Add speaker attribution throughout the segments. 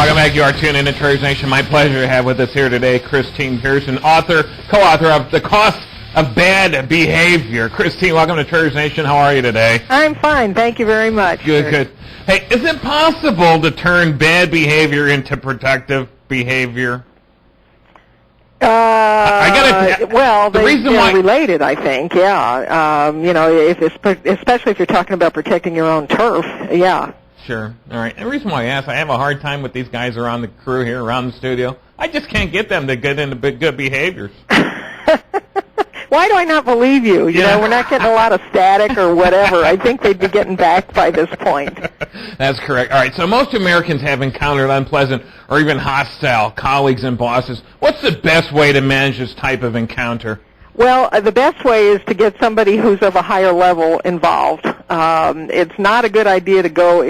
Speaker 1: Welcome back. You are tuned in to Terry's Nation. My pleasure to have with us here today Christine Pearson, co-author of The Cost of Bad Behavior. Christine, welcome to Terry's Nation. How are you today?
Speaker 2: I'm fine. Thank you very much.
Speaker 1: Good. Hey, is it possible to turn bad behavior into productive behavior?
Speaker 2: Well, they're related, I think. Yeah. Especially if you're talking about protecting your own turf. Yeah.
Speaker 1: Sure. All right. And the reason why I ask, I have a hard time with these guys around the crew here, around the studio. I just can't get them to get into good behaviors.
Speaker 2: Why do I not believe you? You know, we're not getting a lot of static or whatever. I think they'd be getting back by this point.
Speaker 1: That's correct. All right, so most Americans have encountered unpleasant or even hostile colleagues and bosses. What's the best way to manage this type of encounter?
Speaker 2: Well, the best way is to get somebody who's of a higher level involved. It's not a good idea to go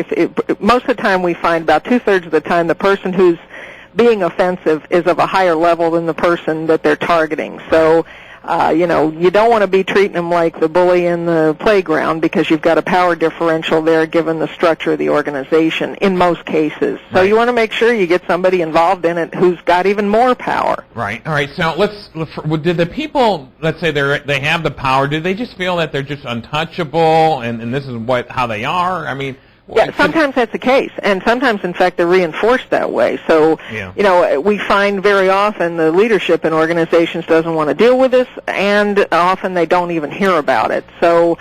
Speaker 2: most of the time we find about two-thirds of the time the person who's being offensive is of a higher level than the person that they're targeting. So, you don't want to be treating them like the bully in the playground because you've got a power differential there given the structure of the organization in most cases. So you want to make sure you get somebody involved in it who's got even more power.
Speaker 1: Right. All right. So did the people, let's say they have the power, do they just feel that they're just untouchable and this is how they are? I mean,
Speaker 2: yeah, sometimes that's the case, and sometimes, in fact, they're reinforced that way. So, we find very often the leadership in organizations doesn't want to deal with this, and often they don't even hear about it. So,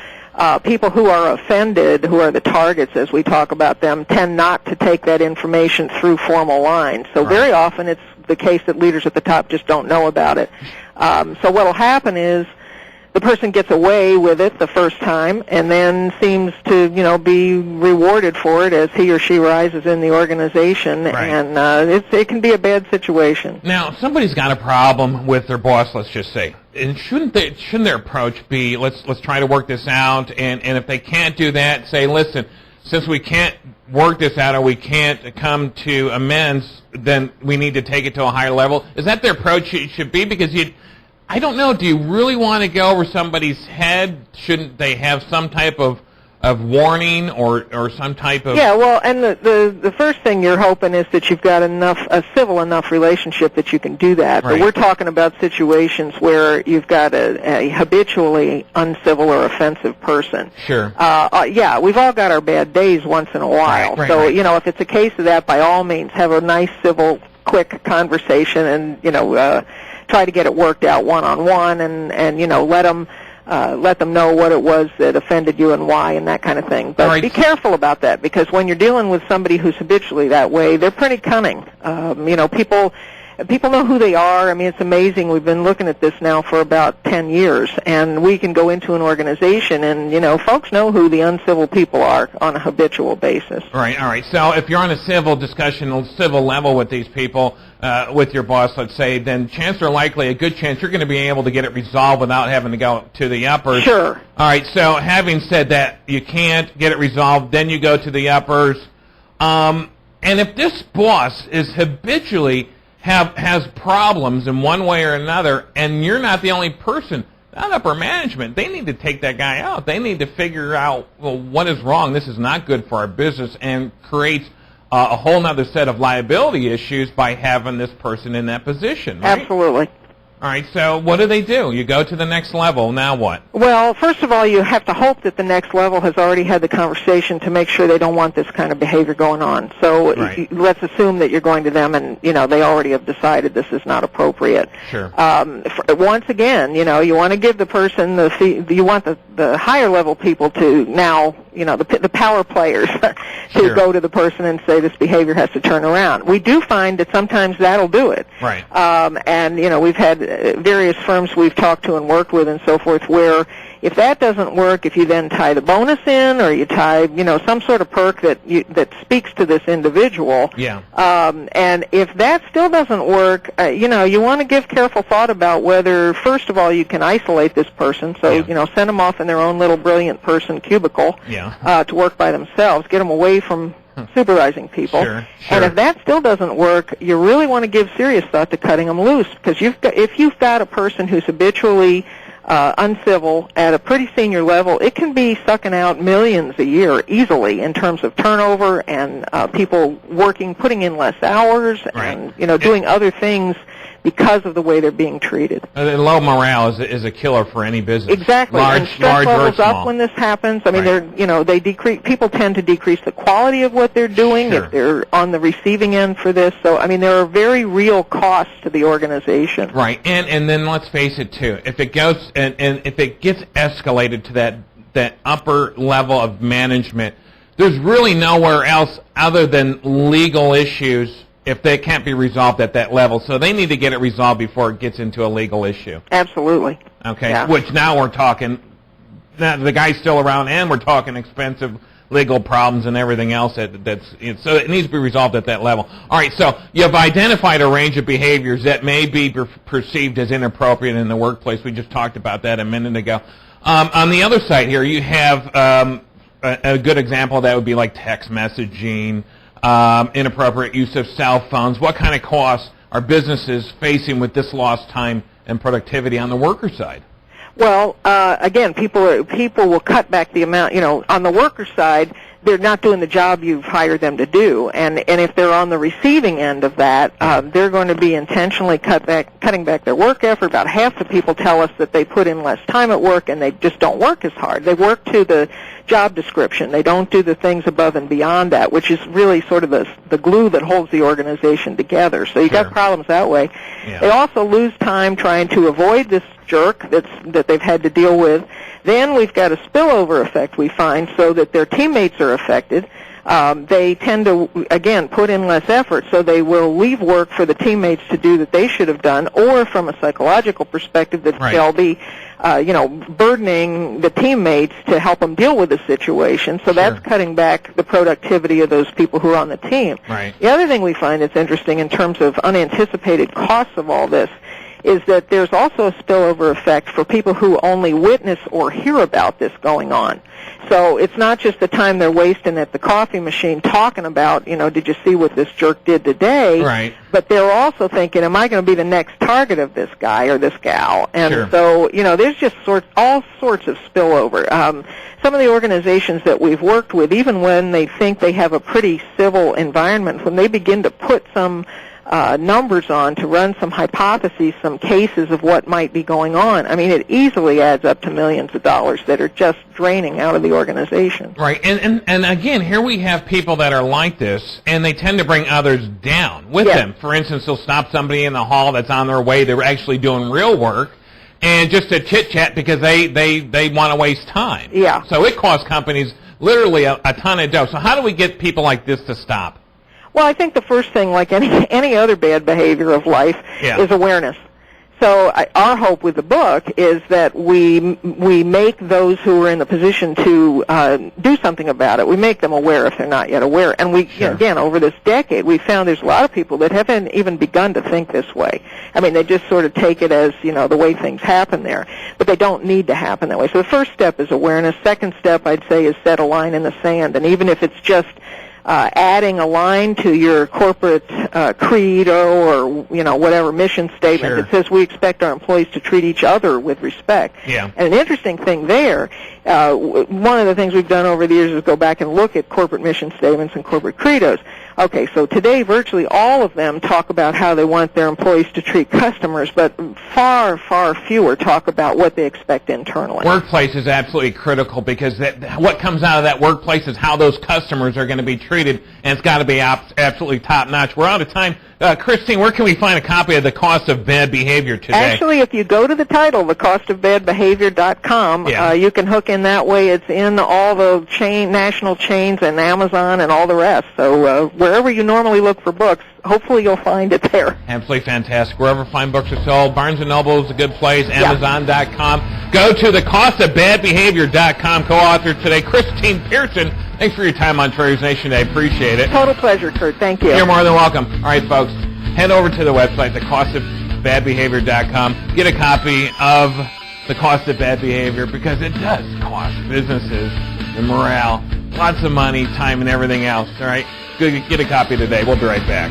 Speaker 2: people who are offended, who are the targets, as we talk about them, tend not to take that information through formal lines. So very often it's the case that leaders at the top just don't know about it. So what will happen is, the person gets away with it the first time and then seems to, be rewarded for it as he or she rises in the organization, and it can be a bad situation.
Speaker 1: Now, somebody's got a problem with their boss, let's just say. And shouldn't their approach be, let's try to work this out, and if they can't do that, say, listen, since we can't work this out or we can't come to amends, then we need to take it to a higher level? Is that their approach should be? Because I don't know. Do you really want to go over somebody's head? Shouldn't they have some type of warning or some type of...
Speaker 2: Yeah, well, and the first thing you're hoping is that you've got a civil enough relationship that you can do that. But we're talking about situations where you've got a habitually uncivil or offensive person.
Speaker 1: Sure.
Speaker 2: Yeah, we've all got our bad days once in a while. So, if it's a case of that, by all means, have a nice, civil, quick conversation and, try to get it worked out one-on-one and let them know what it was that offended you and why and that kind of thing. But be careful about that because when you're dealing with somebody who's habitually that way, they're pretty cunning. People know who they are. I mean, it's amazing. We've been looking at this now for about 10 years, and we can go into an organization and, folks know who the uncivil people are on a habitual basis.
Speaker 1: Right, all right. So if you're on a civil discussion, civil level with these people, with your boss, let's say, then a good chance you're going to be able to get it resolved without having to go to the uppers.
Speaker 2: Sure.
Speaker 1: All right, so having said that, you can't get it resolved, then you go to the uppers. And if this boss is habitually has problems in one way or another, and you're not the only person, not upper management, they need to take that guy out. They need to figure out, what is wrong? This is not good for our business, and creates a whole other set of liability issues by having this person in that position, right?
Speaker 2: Absolutely.
Speaker 1: All right, so what do? You go to the next level. Now what?
Speaker 2: Well, first of all, you have to hope that the next level has already had the conversation to make sure they don't want this kind of behavior going on. So let's assume that you're going to them and, they already have decided this is not appropriate.
Speaker 1: Sure.
Speaker 2: Once again, you want to give the person you want the higher level people to now, the power players to go to the person and say this behavior has to turn around. We do find that sometimes that'll do it.
Speaker 1: Right.
Speaker 2: And, we've had various firms we've talked to and worked with and so forth where if that doesn't work, if you then tie the bonus in or you tie, some sort of perk that speaks to this individual, and if that still doesn't work, you want to give careful thought about whether, first of all, you can isolate this person, so, send them off in their own little brilliant person cubicle to work by themselves, get them away from supervising people.
Speaker 1: Sure.
Speaker 2: And if that still doesn't work, you really want to give serious thought to cutting them loose because if you've got a person who's habitually uncivil at a pretty senior level, it can be sucking out millions a year easily in terms of turnover and people putting in less hours and doing other things because of the way they're being treated.
Speaker 1: Low morale is a killer for any business.
Speaker 2: Exactly. And stress levels up when this happens. I mean, they decrease. People tend to decrease the quality of what they're doing if they're on the receiving end for this. So, I mean, there are very real costs to the organization.
Speaker 1: Right. And then let's face it too. If it goes and if it gets escalated to that upper level of management, there's really nowhere else other than legal issues if they can't be resolved at that level. So they need to get it resolved before it gets into a legal issue.
Speaker 2: Absolutely.
Speaker 1: Okay.
Speaker 2: Yeah.
Speaker 1: Which now we're talking, now the guy's still around, and we're talking expensive legal problems and everything else so it needs to be resolved at that level. All right, so you've identified a range of behaviors that may be perceived as inappropriate in the workplace. We just talked about that a minute ago. On the other side here, you have a good example of that would be like text messaging, inappropriate use of cell phones. What kind of costs are businesses facing with this lost time and productivity on the worker side?
Speaker 2: Well, again, people will cut back the amount. On the worker side, they're not doing the job you've hired them to do, and if they're on the receiving end of that, they're going to be intentionally cutting back their work effort. About half the people tell us that they put in less time at work and they just don't work as hard. They work to the job description. They don't do the things above and beyond that, which is really sort of the glue that holds the organization together. So you got problems that way. Yeah. They also lose time trying to avoid this jerk that they've had to deal with. Then we've got a spillover effect, we find, so that their teammates are affected. They tend to, again, put in less effort, so they will leave work for the teammates to do that they should have done, or from a psychological perspective that they'll be, burdening the teammates to help them deal with the situation. So that's cutting back the productivity of those people who are on the team.
Speaker 1: Right.
Speaker 2: The other thing we find that's interesting in terms of unanticipated costs of all this is that there's also a spillover effect for people who only witness or hear about this going on. So it's not just the time they're wasting at the coffee machine talking about, did you see what this jerk did today?
Speaker 1: Right.
Speaker 2: But they're also thinking, am I going to be the next target of this guy or this gal? And so, there's just all sorts of spillover. Some of the organizations that we've worked with, even when they think they have a pretty civil environment, when they begin to put some numbers on to run some hypotheses, some cases of what might be going on, I mean, it easily adds up to millions of dollars that are just draining out of the organization.
Speaker 1: Right, and again, here we have people that are like this, and they tend to bring others down with them. For instance, they'll stop somebody in the hall that's on their way. They're actually doing real work, and just to chit-chat because they want to waste time.
Speaker 2: Yeah.
Speaker 1: So it costs companies literally a ton of dough. So how do we get people like this to stop?
Speaker 2: Well, I think the first thing, like any other bad behavior of life, is awareness. So our hope with the book is that we make those who are in the position to do something about it. We make them aware if they're not yet aware. And we, again, over this decade, we found there's a lot of people that haven't even begun to think this way. I mean, they just sort of take it as, the way things happen there. But they don't need to happen that way. So the first step is awareness. Second step, I'd say, is set a line in the sand. And even if it's just adding a line to your corporate credo or whatever mission statement that says we expect our employees to treat each other with respect.
Speaker 1: Yeah.
Speaker 2: And an interesting thing there, one of the things we've done over the years is go back and look at corporate mission statements and corporate credos. Okay, so today virtually all of them talk about how they want their employees to treat customers, but far, far fewer talk about what they expect internally.
Speaker 1: Workplace is absolutely critical because what comes out of that workplace is how those customers are going to be treated, and it's got to be absolutely top-notch. We're out of time. Christine, where can we find a copy of The Cost of Bad Behavior today?
Speaker 2: Actually, if you go to the title, thecostofbadbehavior.com, you can hook in that way. It's in all the national chains and Amazon and all the rest. So wherever you normally look for books, hopefully you'll find it there.
Speaker 1: Absolutely fantastic. Wherever fine books are sold, Barnes & Noble is a good place, Amazon.com. Go to thecostofbadbehavior.com. Co-author today, Christine Pearson. Thanks for your time on Trader's Nation. I appreciate it.
Speaker 2: Total pleasure, Kurt. Thank you.
Speaker 1: You're more than welcome. All right, folks, head over to the website, thecostofbadbehavior.com. Get a copy of The Cost of Bad Behavior because it does cost businesses the morale, lots of money, time, and everything else. All right, go get a copy today. We'll be right back.